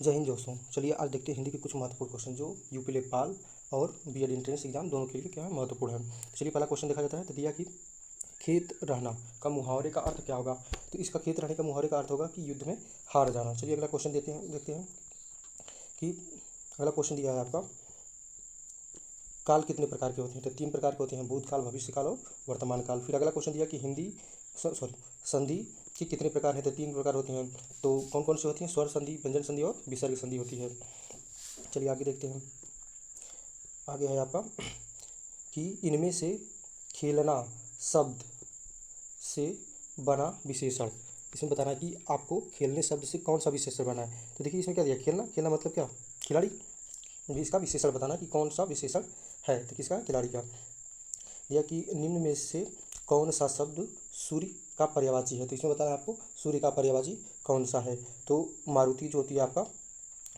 जय हिंद दोस्तों। चलिए आज देखते हैं हिंदी के कुछ महत्वपूर्ण क्वेश्चन जो यूपी लेखपाल और बीएड एंट्रेंस एग्जाम दोनों के लिए क्या है महत्वपूर्ण है। चलिए पहला क्वेश्चन देखा जाता है। तो दिया कि खेत रहना का मुहावरे का अर्थ क्या होगा। तो इसका खेत रहने का मुहावरे का अर्थ होगा कि युद्ध में हार जाना। चलिए अगला क्वेश्चन देखते हैं कि अगला क्वेश्चन दिया है आपका, काल कितने प्रकार के होते हैं। तो 3 प्रकार के होते हैं, भूतकाल, भविष्य काल और वर्तमान काल। फिर अगला क्वेश्चन दिया कि संधि के कितने प्रकार हैं। तो 3 प्रकार होते हैं। तो कौन कौन से होती हैं, स्वर संधि, व्यंजन संधि और विसर्ग संधि होती है। चलिए आगे देखते हैं। आगे है आपका कि इनमें से खेलना शब्द से बना विशेषण। इसमें बताना है कि आपको खेलने शब्द से कौन सा विशेषण बना है। तो देखिए इसमें क्या दिया, खेलना, खेलना मतलब क्या, खिलाड़ी। इसका विशेषण बताना कि कौन सा विशेषण है। तो किसका, खिलाड़ी का। यह कि निम्न में से कौन सा शब्द सूर्य का पर्यायवाची है। तो इसमें बताना है आपको सूर्य का पर्यायवाची कौन सा है। तो मारुति जो होती है आपका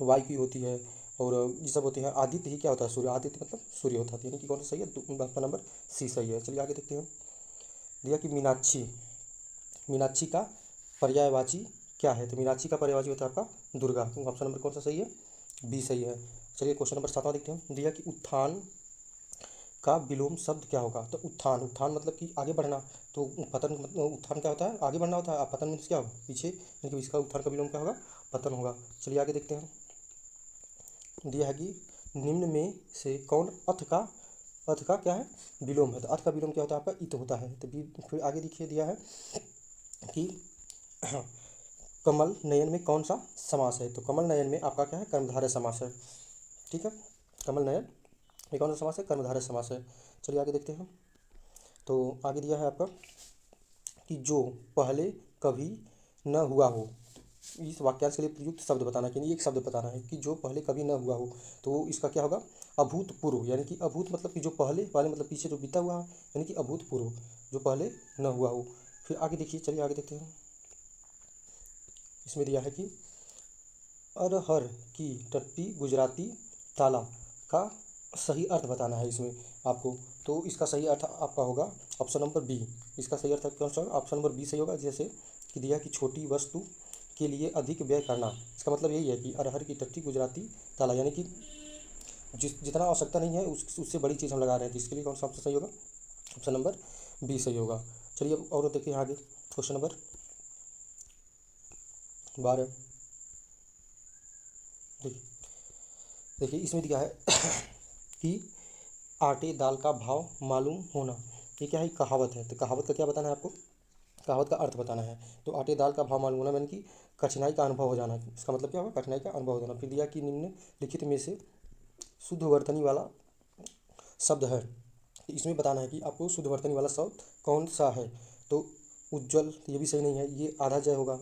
वायु की होती है, और ये सब होते हैं। आदित्य ही क्या होता है, सूर्य। आदित्य मतलब सूर्य होता है, यानी कि कौन सा सही है, आपका नंबर सी सही है। चलिए आगे देखते हैं। दिया कि मीनाक्षी, मीनाक्षी का पर्यायवाची क्या है। तो मीनाक्षी का पर्यायवाची होता है आपका दुर्गा। तो ऑप्शन नंबर कौन सा सही है, बी सही है। चलिए क्वेश्चन नंबर 7वां देखते हैं। दिया कि उत्थान का विलोम शब्द क्या होगा। तो उत्थान, उत्थान मतलब कि आगे बढ़ना। तो पतन मतलब उत्थान क्या होता है, आगे बढ़ना होता है। पतन मीन्स क्या होगा, पीछे, यानी कि इसका उत्थान का विलोम क्या होगा, पतन होगा। चलिए आगे देखते हैं। दिया है कि निम्न में से कौन अथ का क्या है, विलोम है। तो अथ का विलोम क्या होता है आपका, इत होता है। तो फिर आगे देखिए दिया है कि कमल नयन में कौन सा समास है। तो कमल नयन में आपका क्या है, कर्मधारय समास है। ठीक है, कमल नयन में कौन सा समास है, कर्मधारय समास है। चलिए आगे देखते हैं। तो आगे दिया है आपका कि जो पहले कभी न हुआ हो। इस वाक्यांश के लिए प्रयुक्त शब्द बताना है, कि एक शब्द बताना है कि जो पहले कभी न हुआ हो। तो इसका क्या होगा, अभूतपूर्व। यानी कि अभूत मतलब कि जो पहले, पहले मतलब पीछे जो बीता हुआ है, यानी कि अभूतपूर्व, जो पहले न हुआ हो। फिर आगे देखिए, चलिए आगे देखते हैं। इसमें दिया है कि अरहर की टट्टी गुजराती ताला का सही अर्थ बताना है इसमें आपको। तो इसका सही अर्थ आपका होगा ऑप्शन नंबर बी। इसका सही अर्थ कौन सा होगा, ऑप्शन नंबर बी सही होगा। जैसे कि दिया कि छोटी वस्तु के लिए अधिक व्यय करना। इसका मतलब यही है कि अरहर की टट्टी गुजराती ताला, यानी कि जितना आवश्यकता नहीं है उससे बड़ी चीज़ हम लगा रहे हैं। तो इसके लिए कौन सा ऑप्शन सही होगा, ऑप्शन नंबर बी सही होगा। चलिए अब और देखिए आगे क्वेश्चन नंबर 12। देखिए देखिए इसमें दिया है कि आटे दाल का भाव मालूम होना। ये क्या है, कहावत है। तो कहावत का क्या बताना है आपको, कहावत का अर्थ बताना है। तो आटे दाल का भाव मालूम होना यानी कि कठिनाई का अनुभव हो जाना। इसका मतलब क्या होगा, कठिनाई का अनुभव हो जाना। फिर दिया कि निम्नलिखित में से शुद्ध वर्तनी वाला शब्द है। तो इसमें बताना है कि आपको शुद्ध वर्तनी वाला शब्द कौन सा है। तो उज्ज्वल, ये भी सही नहीं है, ये आधा जय होगा।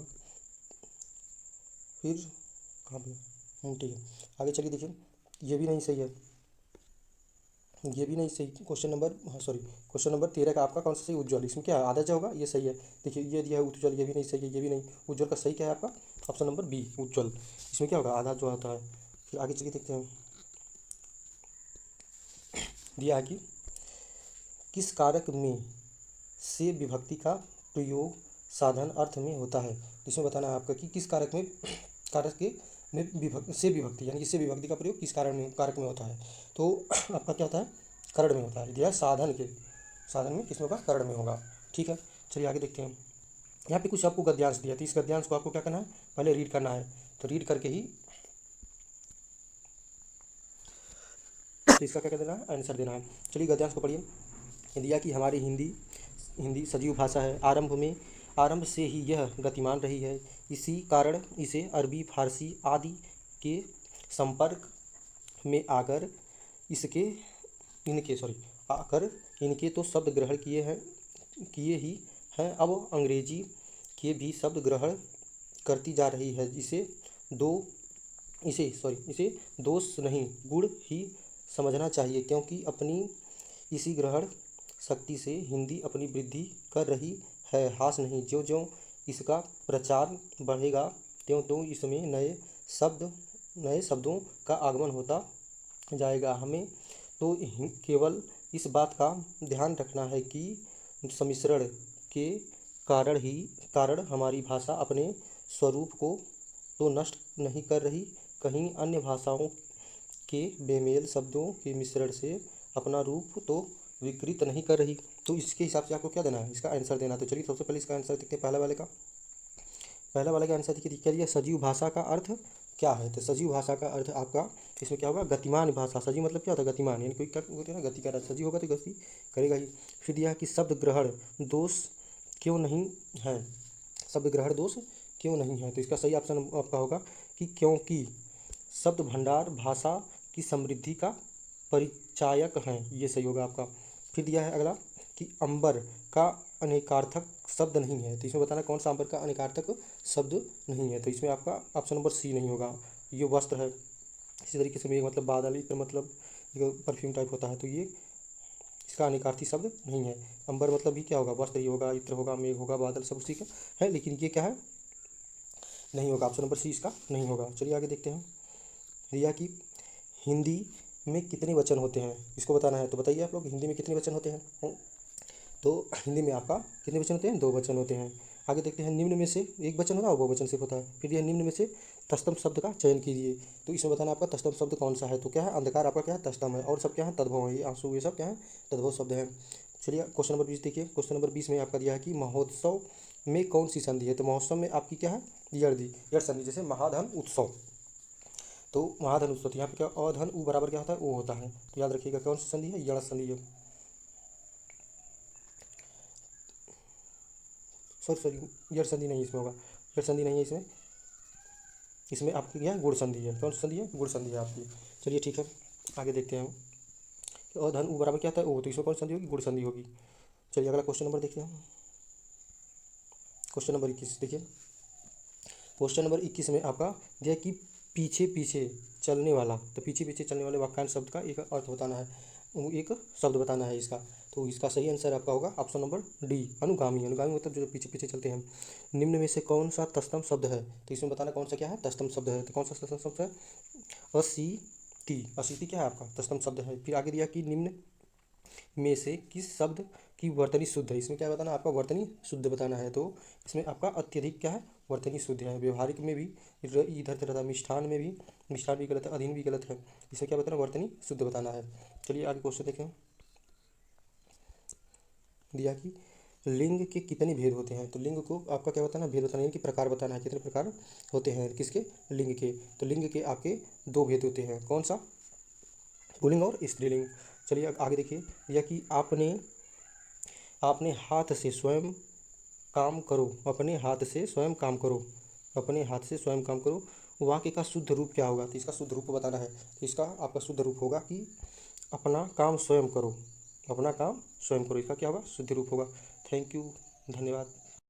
फिर कहाँ पे, ठीक है। आगे चलिए देखिए, ये भी नहीं सही है, ये भी नहीं सही। क्वेश्चन नंबर, हाँ सॉरी, क्वेश्चन नंबर 13 का आपका कौन सा सही, उज्ज्वल। इसमें क्या है, आधा जो होगा, ये सही है। देखिए ये दिया है उज्ज्वल, ये भी नहीं सही है, ये भी नहीं। उज्ज्वल का सही क्या है आपका, ऑप्शन नंबर बी उज्ज्वल। इसमें क्या होगा, आधा जो होता है। फिर आगे चलिए देखते हैं। दिया है कि किस कारक में से विभक्ति का प्रयोग साधन अर्थ में होता है। इसमें बताना है आपका कि किस कारक में, कारक के में विभक्ति से विभक्ति, यानी कि से विभक्ति का प्रयोग किस कारक में होता है। तो आपका क्या होता है, करण में होता है। दिया है साधन के, साधन में किसमें होगा, करण में होगा। ठीक है, चलिए आगे देखते हैं। यहाँ पे कुछ आपको गद्यांश दिया, तो इस गद्यांश को आपको क्या करना है, पहले रीड करना है। तो रीड करके ही तो इसका क्या कर देना है, आंसर देना है। चलिए गद्यांश को पढ़िए। दिया कि हमारी हिंदी हिंदी सजीव भाषा है। आरंभ से ही यह गतिमान रही है। इसी कारण इसे अरबी, फारसी आदि के संपर्क में आकर इसके इनके सॉरी आकर इनके तो शब्द ग्रहण किए ही हैं। अब अंग्रेजी के भी शब्द ग्रहण करती जा रही है। दो इसे दोष नहीं, गुण ही समझना चाहिए, क्योंकि अपनी इसी ग्रहण शक्ति से हिंदी अपनी वृद्धि कर रही है। हास नहीं, ज्यों ज्यों इसका प्रचार बढ़ेगा त्यों त्यों इसमें नए शब्दों का आगमन होता जाएगा। हमें तो केवल इस बात का ध्यान रखना है कि सम्मिश्रण के कारण हमारी भाषा अपने स्वरूप को तो नष्ट नहीं कर रही कहीं अन्य भाषाओं के बेमेल शब्दों के मिश्रण से अपना रूप तो विकृत नहीं कर रही। तो इसके हिसाब से आपको क्या देना है, इसका आंसर देना है। तो चलिए सबसे पहले इसका आंसर देखते हैं। पहला वाले का आंसर देखिए क्या दिया, सजीव भाषा का अर्थ क्या है। तो सजीव भाषा का अर्थ आपका इसमें क्या होगा, गतिमान भाषा। सजीव मतलब क्या होता है, गतिमान, यानी कोई क्या बोलते हैं ना, गति कर रहा है। सजीव होगा तो गति करेगा ही। फिर दिया कि शब्द ग्रहण दोष क्यों नहीं है, शब्द ग्रहण दोष क्यों नहीं है। तो इसका सही ऑप्शन आपका होगा कि क्योंकि शब्द भंडार भाषा की समृद्धि का परिचायक हैं, ये सही होगा आपका। फिर दिया है अगला कि अंबर का अनेकार्थक शब्द नहीं है। तो इसमें बताना कौन सा अंबर का अनेकार्थक शब्द नहीं है। तो इसमें आपका ऑप्शन नंबर सी नहीं होगा, ये वस्त्र है। इसी तरीके से मेघ मतलब बादल, इस मतलब परफ्यूम टाइप होता है, तो ये इसका अनेकार्थी शब्द नहीं है। अंबर मतलब भी क्या होगा, वस्त्र ही होगा, इत्र होगा, मेघ होगा, बादल सब उसी का है, लेकिन ये क्या है, नहीं होगा। ऑप्शन नंबर सी इसका नहीं होगा। चलिए आगे देखते हैं। रिया की हिंदी में कितने वचन होते हैं, इसको बताना है। तो बताइए आप लोग, हिंदी में कितने वचन होते हैं। तो हिंदी में आपका कितने वचन होते हैं, 2 वचन होते हैं। आगे देखते हैं, निम्न में से एक वचन होता है और बहुवचन सिर्फ होता है। फिर यह निम्न में से तस्तम शब्द का चयन कीजिए। तो इसमें बताना आपका तस्तम शब्द कौन सा है। तो क्या है, अंधकार आपका क्या है, तस्तम है, और सब क्या है, तद्भव है, ये आंसू ये सब क्या है, तद्भव शब्द है। चलिए क्वेश्चन नंबर 20 देखिए। क्वेश्चन नंबर 20 में आपका दिया है कि महोत्सव में कौन सी संधि है। तो महोत्सव में आपकी क्या है, यड़ संधि। जैसे महाधन उत्सव, तो महाधन उत्सव, तो यहाँ पे क्या, अधन उ बराबर क्या होता है, ओ होता है। तो याद रखिएगा कौन सी संधि है, यड़ संधि है। सॉरी यड़ संधि नहीं इसमें होगा, यड़ संधि नहीं है इसमें। इसमें आपकी क्या है, गुण संधि है। कौन सी संधि है, गुण संधि है आपकी। चलिए ठीक है, आगे देखते हैं। कि अधन उ बराबर क्या होता है, ओ, तो इसमें कौन सी संधि होगी, गुण संधि होगी। चलिए अगला क्वेश्चन नंबर देखते हैं। क्वेश्चन नंबर 21 देखिए। क्वेश्चन नंबर 21 में आपका यह कि पीछे पीछे चलने वाला, तो पीछे पीछे चलने वाले वाक्यांश शब्द का एक अर्थ बताना है, एक शब्द बताना है इसका। तो इसका सही आंसर आपका होगा ऑप्शन नंबर डी, अनुगामी। अनुगामी मतलब जो पीछे पीछे चलते हैं। निम्न में से कौन सा तस्तम शब्द है। तो इसमें बताना कौन सा क्या है, तस्तम शब्द है। तो कौन सा तस्तम शब्द है, अशीति। अशीति क्या है आपका, तस्तम शब्द है। फिर आगे दिया कि निम्न में से किस शब्द की वर्तनी शुद्ध है। इसमें क्या बताना, आपका वर्तनी शुद्ध बताना है। तो इसमें आपका अत्यधिक क्या है, वर्तनी शुद्ध है। व्यवहारिक में भी इधर तरह था, मिष्ठान भी गलत है, अधीन भी गलत है। इसमें क्या बताना, वर्तनी शुद्ध बताना है। चलिए आगे क्वेश्चन देखें। दिया कि लिंग के कितने भेद होते हैं। तो लिंग को आपका क्या बताना, भेद बताना, यानी कि प्रकार बताना है, कितने प्रकार होते हैं किसके, लिंग के। तो लिंग के आपके 2 भेद होते हैं, कौन सा, पुल्लिंग और स्त्रीलिंग। चलिए आगे देखिए। यह कि आपने आपने हाथ से स्वयं काम करो, अपने हाथ से स्वयं काम करो, अपने हाथ से स्वयं काम करो, वाक्य का शुद्ध रूप क्या होगा। तो इसका शुद्ध रूप बताना है। तो इसका आपका शुद्ध रूप होगा कि अपना काम स्वयं करो, अपना काम स्वयं करो, इसका क्या होगा, शुद्ध रूप होगा। थैंक यू, धन्यवाद।